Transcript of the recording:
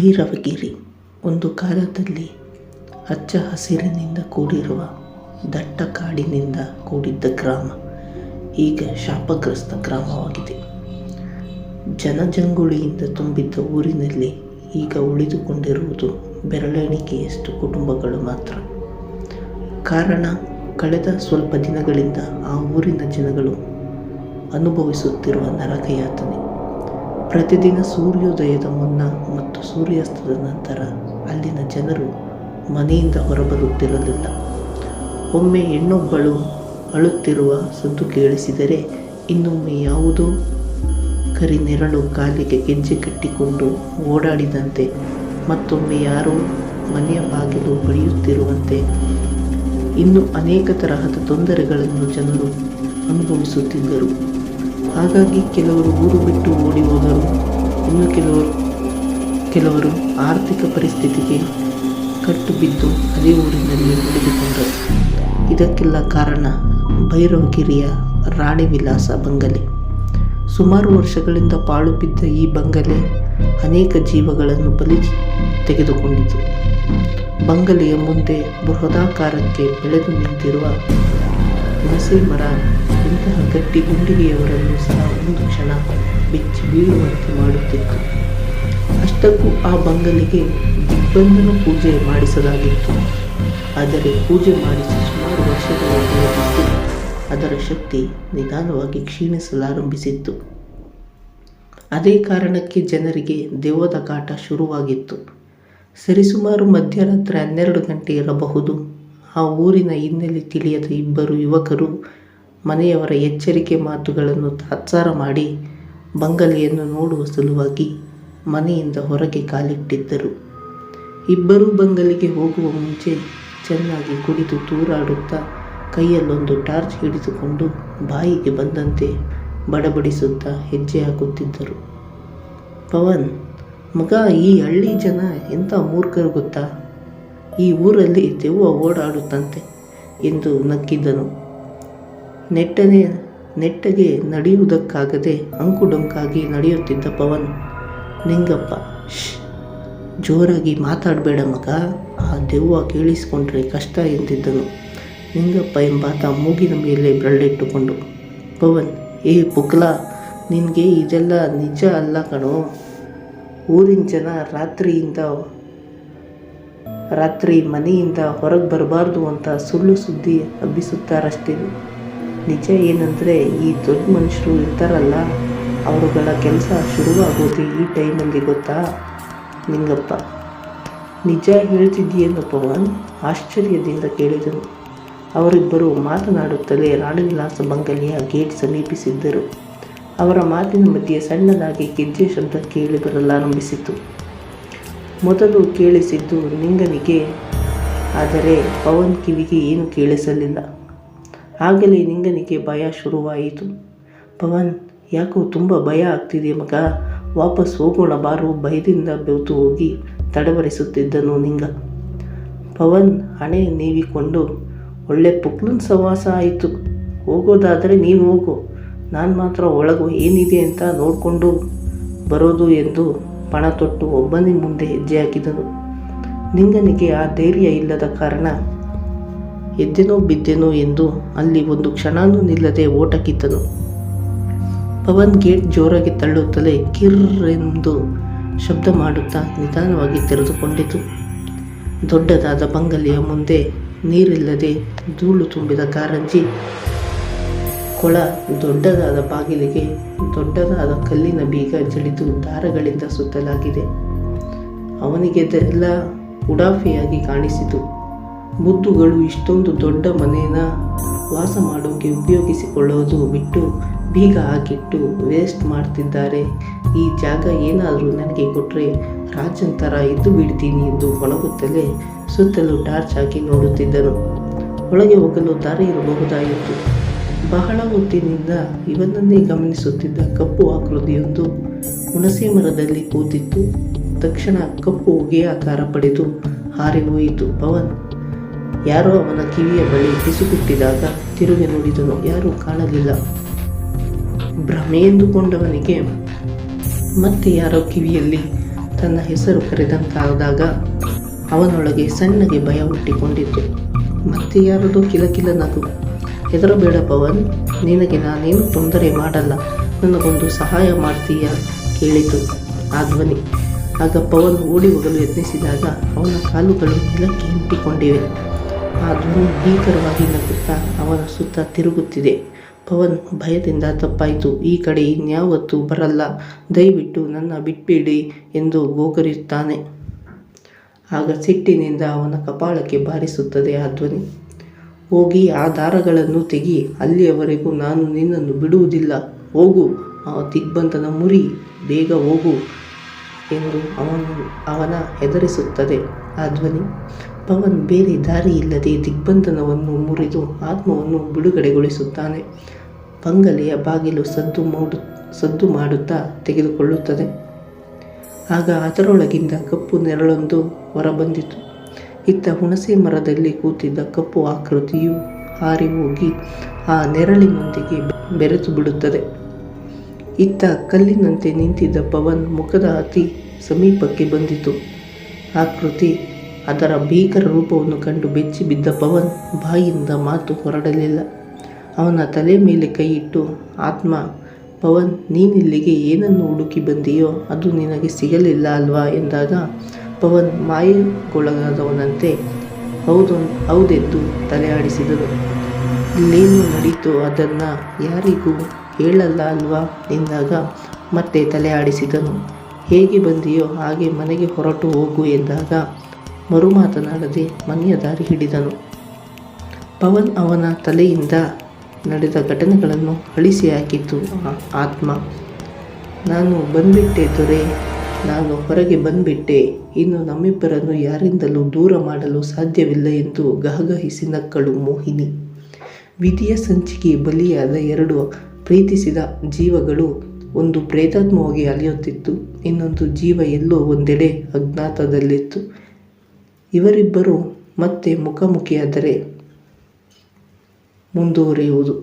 ಭೈರವಗಿರಿ ಒಂದು ಕಾಲದಲ್ಲಿ ಹಚ್ಚ ಹಸಿರಿನಿಂದ ಕೂಡಿರುವ ದಟ್ಟ ಕಾಡಿನಿಂದ ಕೂಡಿದ್ದ ಗ್ರಾಮ ಈಗ ಶಾಪಗ್ರಸ್ತ ಗ್ರಾಮವಾಗಿದೆ. ಜನಜಂಗುಳಿಯಿಂದ ತುಂಬಿದ್ದ ಊರಿನಲ್ಲಿ ಈಗ ಉಳಿದುಕೊಂಡಿರುವುದು ಬೆರಳೆಣಿಕೆಯಷ್ಟು ಕುಟುಂಬಗಳು ಮಾತ್ರ. ಕಾರಣ, ಕಳೆದ ಸ್ವಲ್ಪ ದಿನಗಳಿಂದ ಆ ಊರಿನ ಜನಗಳು ಅನುಭವಿಸುತ್ತಿರುವ ನರಕಯಾತನೆ. ಪ್ರತಿದಿನ ಸೂರ್ಯೋದಯದ ಮುನ್ನ ಮತ್ತು ಸೂರ್ಯಾಸ್ತದ ನಂತರ ಅಲ್ಲಿನ ಜನರು ಮನೆಯಿಂದ ಹೊರಬರುತ್ತಿರಲಿಲ್ಲ. ಒಮ್ಮೆ ಹೆಣ್ಣೊಬ್ಬಳು ಅಳುತ್ತಿರುವ ಸದ್ದು ಕೇಳಿಸಿದರೆ ಇನ್ನೊಮ್ಮೆ ಯಾವುದೋ ಕರಿನೆರಳು ಕಾಲಿಗೆ ಗೆಜ್ಜೆ ಕಟ್ಟಿಕೊಂಡು ಓಡಾಡಿದಂತೆ, ಮತ್ತೊಮ್ಮೆ ಯಾರೋ ಮನೆಯ ಬಾಗಿಲು ಬಡಿಯುತ್ತಿರುವಂತೆ, ಇನ್ನು ಅನೇಕ ತರಹದ ತೊಂದರೆಗಳನ್ನು ಜನರು ಅನುಭವಿಸುತ್ತಿದ್ದರು. ಹಾಗಾಗಿ ಕೆಲವರು ಊರು ಬಿಟ್ಟು ಓಡಿ ಹೋದರು. ಇನ್ನು ಕೆಲವರು ಆರ್ಥಿಕ ಪರಿಸ್ಥಿತಿಗೆ ಕಟ್ಟು ಬಿದ್ದು ಅದೇ ಊರಿನಲ್ಲಿ ಉಳಿದುಕೊಂಡರು. ಇದಕ್ಕೆಲ್ಲ ಕಾರಣ ಭೈರವಗಿರಿಯ ರಾಣಿ ವಿಲಾಸ ಬಂಗಲೆ. ಸುಮಾರು ವರ್ಷಗಳಿಂದ ಪಾಳು ಬಿದ್ದ ಈ ಬಂಗಲೆ ಅನೇಕ ಜೀವಗಳನ್ನು ಬಲಿ ತೆಗೆದುಕೊಂಡಿತು. ಬಂಗಲೆಯ ಮುಂದೆ ಬೃಹದಾಕಾರಕ್ಕೆ ಬೆಳೆದು ನಿಂತಿರುವ ಹುಣಸೆ ಮರ ಇಂತಹ ಗಟ್ಟಿ ಗುಂಡಿಗೆಯವರನ್ನು ಸಹ ಒಂದು ಕ್ಷಣ ಬೆಚ್ಚಿ ಬೀಳುವಂತೆ ಮಾಡುತ್ತಿತ್ತು. ಅಷ್ಟಕ್ಕೂ ಆ ಬಂಗಲೆಗೆ ದಿಗ್ಬಂಧನ ಪೂಜೆ ಮಾಡಿಸಲಾಗಿತ್ತು. ಆದರೆ ಪೂಜೆ ಮಾಡಿಸಿ ಸುಮಾರು ವರ್ಷಗಳಾಗಿ ಅದರ ಶಕ್ತಿ ನಿಧಾನವಾಗಿ ಕ್ಷೀಣಿಸಲಾರಂಭಿಸಿತ್ತು. ಅದೇ ಕಾರಣಕ್ಕೆ ಜನರಿಗೆ ದೆವ್ವದ ಕಾಟ ಶುರುವಾಗಿತ್ತು. ಸರಿಸುಮಾರು ಮಧ್ಯರಾತ್ರಿ 12 ಗಂಟೆ ಇರಬಹುದು. ಆ ಊರಿನ ಹಿನ್ನೆಲೆ ತಿಳಿಯದ ಇಬ್ಬರು ಯುವಕರು ಮನೆಯವರ ಎಚ್ಚರಿಕೆ ಮಾತುಗಳನ್ನು ತಾತ್ಸಾರ ಮಾಡಿ ಬಂಗಲೆಯನ್ನು ನೋಡುವ ಸಲುವಾಗಿ ಮನೆಯಿಂದ ಹೊರಗೆ ಕಾಲಿಟ್ಟಿದ್ದರು. ಇಬ್ಬರೂ ಬಂಗಲೆಗೆ ಹೋಗುವ ಮುಂಚೆ ಚೆನ್ನಾಗಿ ಕುಡಿದು ತೂರಾಡುತ್ತಾ ಕೈಯಲ್ಲೊಂದು ಟಾರ್ಚ್ ಹಿಡಿದುಕೊಂಡು ಬಾಯಿಗೆ ಬಂದಂತೆ ಬಡಬಡಿಸುತ್ತಾ ಹೆಜ್ಜೆ ಹಾಕುತ್ತಿದ್ದರು. ಪವನ್, ಮಗ, ಈ ಹಳ್ಳಿ ಜನ ಎಂಥ ಮೂರ್ಖರು ಗೊತ್ತಾ? ಈ ಊರಲ್ಲಿ ದೆವ್ವ ಓಡಾಡುತ್ತಂತೆ ಎಂದು ನಕ್ಕಿದ್ದನು. ನೆಟ್ಟಗೆ ನಡೆಯುವುದಕ್ಕಾಗದೆ ಅಂಕುಡೊಂಕಾಗಿ ನಡೆಯುತ್ತಿದ್ದ ಪವನ್, ನಿಂಗಪ್ಪ, ಜೋರಾಗಿ ಮಾತಾಡಬೇಡ ಮಗ, ಆ ದೆವ್ವ ಕೇಳಿಸಿಕೊಂಡ್ರೆ ಕಷ್ಟ ಎಂದಿದ್ದನು. ನಿಂಗಪ್ಪ ಎಂಬಾತ ಮೂಗಿನ ಮೇಲೆ ಬೆರಳಿಟ್ಟುಕೊಂಡು, ಪವನ್, ಏ ಪುಕ್ಲ, ನಿನಗೆ ಇದೆಲ್ಲ ನಿಜ ಅಲ್ಲ ಕಣೋ. ಊರಿನ ಜನ ರಾತ್ರಿ ಮನೆಯಿಂದ ಹೊರಗೆ ಬರಬಾರ್ದು ಅಂತ ಸುಳ್ಳು ಸುದ್ದಿ ಹಬ್ಬಿಸುತ್ತಾರಷ್ಟೇ. ನಿಜ ಏನಂದರೆ ಈ ದೊಡ್ಡ ಮನುಷ್ಯರು ಇರ್ತಾರಲ್ಲ, ಅವರುಗಳ ಕೆಲಸ ಶುರುವಾಗೋದು ಈ ಟೈಮಲ್ಲಿ ಗೊತ್ತಾ? ನಿಂಗಪ್ಪ, ನಿಜ ಹೇಳ್ತಿದ್ದೀಯೇನು ಪವನ್? ಆಶ್ಚರ್ಯದಿಂದ ಕೇಳಿದನು. ಅವರಿಬ್ಬರು ಮಾತನಾಡುತ್ತಲೇ ರಾಣಿವಿಲಾಸ ಬಂಗಲೆಯ ಗೇಟ್ ಸಮೀಪಿಸಿದ್ದರು. ಅವರ ಮಾತಿನ ಮಧ್ಯೆ ಸಣ್ಣದಾಗಿ ಗೆಜ್ಜೆ ಶಬ್ದ ಕೇಳಿ ಬರಲಾರಂಭಿಸಿತು. ಮೊದಲು ಕೇಳಿಸಿದ್ದು ನಿಂಗನಿಗೆ, ಆದರೆ ಪವನ್ ಕಿವಿಗೆ ಏನು ಕೇಳಿಸಲಿಲ್ಲ. ಆಗಲೇ ನಿಂಗನಿಗೆ ಭಯ ಶುರುವಾಯಿತು. ಪವನ್, ಯಾಕೋ ತುಂಬ ಭಯ ಆಗ್ತಿದೆ ಮಗ, ವಾಪಸ್ ಹೋಗೋಣ ಬಾರು, ಭಯದಿಂದ ಬೆವ್ತು ಹೋಗಿ ತಡವರಿಸುತ್ತಿದ್ದನು ನಿಂಗ. ಪವನ್ ಹಣೆ ನೀವಿಕೊಂಡು, ಒಳ್ಳೆ ಪುಕ್ಲನ್ ಸವಾಸ ಆಯಿತು, ಹೋಗೋದಾದರೆ ನೀನು ಹೋಗು, ನಾನು ಮಾತ್ರ ಒಳಗು ಏನಿದೆ ಅಂತ ನೋಡಿಕೊಂಡು ಬರೋದು ಎಂದು ಪಣ ತೊಟ್ಟು ಒಬ್ಬನೇ ಮುಂದೆ ಹೆಜ್ಜೆ ಹಾಕಿದನು. ನಿಂಗನಿಗೆ ಆ ಧೈರ್ಯ ಇಲ್ಲದ ಕಾರಣ ಎದ್ದೆನೋ ಬಿದ್ದೆನೋ ಎಂದು ಅಲ್ಲಿ ಒಂದು ಕ್ಷಣನೂ ನಿಲ್ಲದೆ ಓಟ ಕಿತ್ತನು. ಪವನ್ ಗೇಟ್ ಜೋರಾಗಿ ತಳ್ಳುತ್ತಲೇ ಕಿರ್ರೆಂದು ಶಬ್ದ ಮಾಡುತ್ತಾ ನಿಧಾನವಾಗಿ ತೆರೆದುಕೊಂಡಿತು. ದೊಡ್ಡದಾದ ಬಂಗಲೆಯ ಮುಂದೆ ನೀರಿಲ್ಲದೆ ಧೂಳು ತುಂಬಿದ ಕಾರಂಜಿ ಕೊಳ, ದೊಡ್ಡದಾದ ಬಾಗಿಲಿಗೆ ದೊಡ್ಡದಾದ ಕಲ್ಲಿನ ಬೀಗ ಜಡಿದು ದಾರಗಳಿಂದ ಸುತ್ತಲಾಗಿದೆ. ಅವನಿಗೆಲ್ಲ ಉಡಾಫೆಯಾಗಿ ಕಾಣಿಸಿತು. ಬುದ್ಧುಗಳು ಇಷ್ಟೊಂದು ದೊಡ್ಡ ಮನೇನ ವಾಸ ಮಾಡೋಕೆ ಉಪಯೋಗಿಸಿಕೊಳ್ಳೋದು ಬಿಟ್ಟು ಬೀಗ ಹಾಕಿಟ್ಟು ವೇಸ್ಟ್ ಮಾಡ್ತಿದ್ದಾರೆ. ಈ ಜಾಗ ಏನಾದರೂ ನನಗೆ ಕೊಟ್ಟರೆ ರಾಜನ್ ಥರ ಇದ್ದು ಬಿಡ್ತೀನಿ ಎಂದು ಒಣಗುತ್ತಲೇ ಸುತ್ತಲೂ ಟಾರ್ಚ್ ಹಾಕಿ ನೋಡುತ್ತಿದ್ದನು. ಒಳಗೆ ಹೋಗಲು ದಾರಿ ಇರಬಹುದಾಯಿತು. ಬಹಳ ಹೊತ್ತಿನಿಂದ ಇವನನ್ನೇ ಗಮನಿಸುತ್ತಿದ್ದ ಕಪ್ಪು ಆಕೃತಿಯೊಂದು ಹುಣಸೆ ಮರದಲ್ಲಿ ಕೂತಿತ್ತು. ತಕ್ಷಣ ಕಪ್ಪು ಹೊಗೆಯ ಆಕಾರ ಪಡೆದು ಹಾರಿ ಹೋಯಿತು. ಪವನ್ ಯಾರೋ ಅವನ ಕಿವಿಯ ಬಳಿ ಪಿಸುಗುಟ್ಟಿದಾಗ ತಿರುಗಿ ನೋಡಿದನು. ಯಾರೂ ಕಾಣಲಿಲ್ಲ. ಭ್ರಮೆ ಎಂದುಕೊಂಡವನಿಗೆ ಮತ್ತೆ ಯಾರೋ ಕಿವಿಯಲ್ಲಿ ತನ್ನ ಹೆಸರು ಕರೆದಂತಾದಾಗ ಅವನೊಳಗೆ ಸಣ್ಣಗೆ ಭಯ ಹುಟ್ಟಿಕೊಂಡಿತು. ಮತ್ತೆ ಯಾರದೋ ಕಿಲಕಿಲ ನಗು. ಹೆದರಬೇಡ ಪವನ್, ನಿನಗೆ ನಾನೇನು ತೊಂದರೆ ಮಾಡಲ್ಲ, ನನಗೊಂದು ಸಹಾಯ ಮಾಡ್ತೀಯಾ ಕೇಳಿತು ಆ ಧ್ವನಿ. ಆಗ ಪವನ್ ಓಡಿ ಹೋಗಲು ಯತ್ನಿಸಿದಾಗ ಅವನ ಕಾಲುಗಳು ನೆಲಕ್ಕೆ ಹಿಂಟಿಕೊಂಡಿವೆ. ಆ ಧ್ವನಿ ಭೀಕರವಾಗಿ ನಗುತ್ತಾ ಅವನ ಸುತ್ತ ತಿರುಗುತ್ತಿದೆ. ಪವನ್ ಭಯದಿಂದ ತಪ್ಪಾಯಿತು, ಈ ಕಡೆ ಇನ್ಯಾವತ್ತೂ ಬರಲ್ಲ, ದಯವಿಟ್ಟು ನನ್ನ ಬಿಟ್ಬಿಡಿ ಎಂದು ಗೋಗರಿಯುತ್ತಾನೆ. ಆಗ ಸಿಟ್ಟಿನಿಂದ ಅವನ ಕಪಾಳಕ್ಕೆ ಬಾರಿಸುತ್ತದೆ ಆ ಧ್ವನಿ. ಹೋಗಿ ಆ ದಾರಗಳನ್ನು ತೆಗಿ, ಅಲ್ಲಿಯವರೆಗೂ ನಾನು ನಿನ್ನನ್ನು ಬಿಡುವುದಿಲ್ಲ, ಹೋಗು, ಆ ದಿಗ್ಬಂಧನ ಮುರಿ, ಬೇಗ ಹೋಗು ಎಂದು ಅವನ ಹೆದರಿಸುತ್ತದೆ ಆ ಧ್ವನಿ. ಪವನ್ ಬೇರೆ ದಾರಿ ಇಲ್ಲದೆ ದಿಗ್ಬಂಧನವನ್ನು ಮುರಿದು ಆತ್ಮವನ್ನು ಬಿಡುಗಡೆಗೊಳಿಸುತ್ತಾನೆ. ಬಂಗಲೆಯ ಬಾಗಿಲು ಸದ್ದು ಮಾಡುತ್ತಾ ತೆಗೆದುಕೊಳ್ಳುತ್ತದೆ. ಆಗ ಅದರೊಳಗಿಂದ ಕಪ್ಪು ನೆರಳೊಂದು ಹೊರಬಂದಿತು. ಇತ್ತ ಹುಣಸೆ ಮರದಲ್ಲಿ ಕೂತಿದ್ದ ಕಪ್ಪು ಆಕೃತಿಯು ಹಾರಿ ಹೋಗಿ ಆ ನೆರಳಿನೊಂದಿಗೆ ಬೆರೆತು ಬಿಡುತ್ತದೆ. ಇತ್ತ ಕಲ್ಲಿನಂತೆ ನಿಂತಿದ್ದ ಪವನ್ ಮುಖದ ಅತಿ ಸಮೀಪಕ್ಕೆ ಬಂದಿತು. ಆಕೃತಿ ಅದರ ಭೀಕರ ರೂಪವನ್ನು ಕಂಡು ಬೆಚ್ಚಿ ಬಿದ್ದ ಪವನ್ ಬಾಯಿಯಿಂದ ಮಾತು ಹೊರಡಲಿಲ್ಲ. ಅವನ ತಲೆ ಮೇಲೆ ಕೈಯಿಟ್ಟು, ಆತ್ಮ, ಪವನ್, ನೀನಿಲ್ಲಿಗೆ ಏನನ್ನು ಹುಡುಕಿ ಬಂದಿಯೋ ಅದು ನಿನಗೆ ಸಿಗಲಿಲ್ಲ ಅಲ್ವಾ ಎಂದಾಗ ಪವನ್ ಮಾಯೆಗೊಳಗಾದವನಂತೆ ಹೌದೆಂದು ತಲೆ ಆಡಿಸಿದನು. ಇಲ್ಲೇನು ನಡೀತೋ ಅದನ್ನು ಯಾರಿಗೂ ಹೇಳಲ್ಲ ಅಲ್ವಾ ಎಂದಾಗ ಮತ್ತೆ ತಲೆ ಆಡಿಸಿದನು. ಹೇಗೆ ಬಂದಿಯೋ ಹಾಗೆ ಮನೆಗೆ ಹೊರಟು ಹೋಗು ಎಂದಾಗ ಮರುಮಾತನಾಡದೆ ಮನೆಯ ದಾರಿ ಹಿಡಿದನು. ಪವನ್ ಅವನ ತಲೆಯಿಂದ ನಡೆದ ಘಟನೆಗಳನ್ನು ಅಳಿಸಿ ಹಾಕಿತು ಆತ್ಮ. ನಾನು ಬಂದ್ಬಿಟ್ಟೆ ದೊರೆ, ನಾನು ಹೊರಗೆ ಬಂದ್ಬಿಟ್ಟೆ, ಇನ್ನು ನಮ್ಮಿಬ್ಬರನ್ನು ಯಾರಿಂದಲೂ ದೂರ ಮಾಡಲು ಸಾಧ್ಯವಿಲ್ಲ ಎಂದು ಗಹಗಹಿಸಿ ನಕ್ಕಳು ಮೋಹಿನಿ. ವಿಧಿಯ ಸಂಚಿಗೆ ಬಲಿಯಾದ ಎರಡು ಪ್ರೀತಿಸಿದ ಜೀವಗಳು, ಒಂದು ಪ್ರೇತಾತ್ಮವಾಗಿ ಅಲೆಯುತ್ತಿತ್ತು, ಇನ್ನೊಂದು ಜೀವ ಎಲ್ಲೋ ಒಂದೆಡೆ ಅಜ್ಞಾತದಲ್ಲಿತ್ತು. ಇವರಿಬ್ಬರು ಮತ್ತೆ ಮುಖಾಮುಖಿಯಾದರೆ ಮುಂದುವರಿಯುವುದು.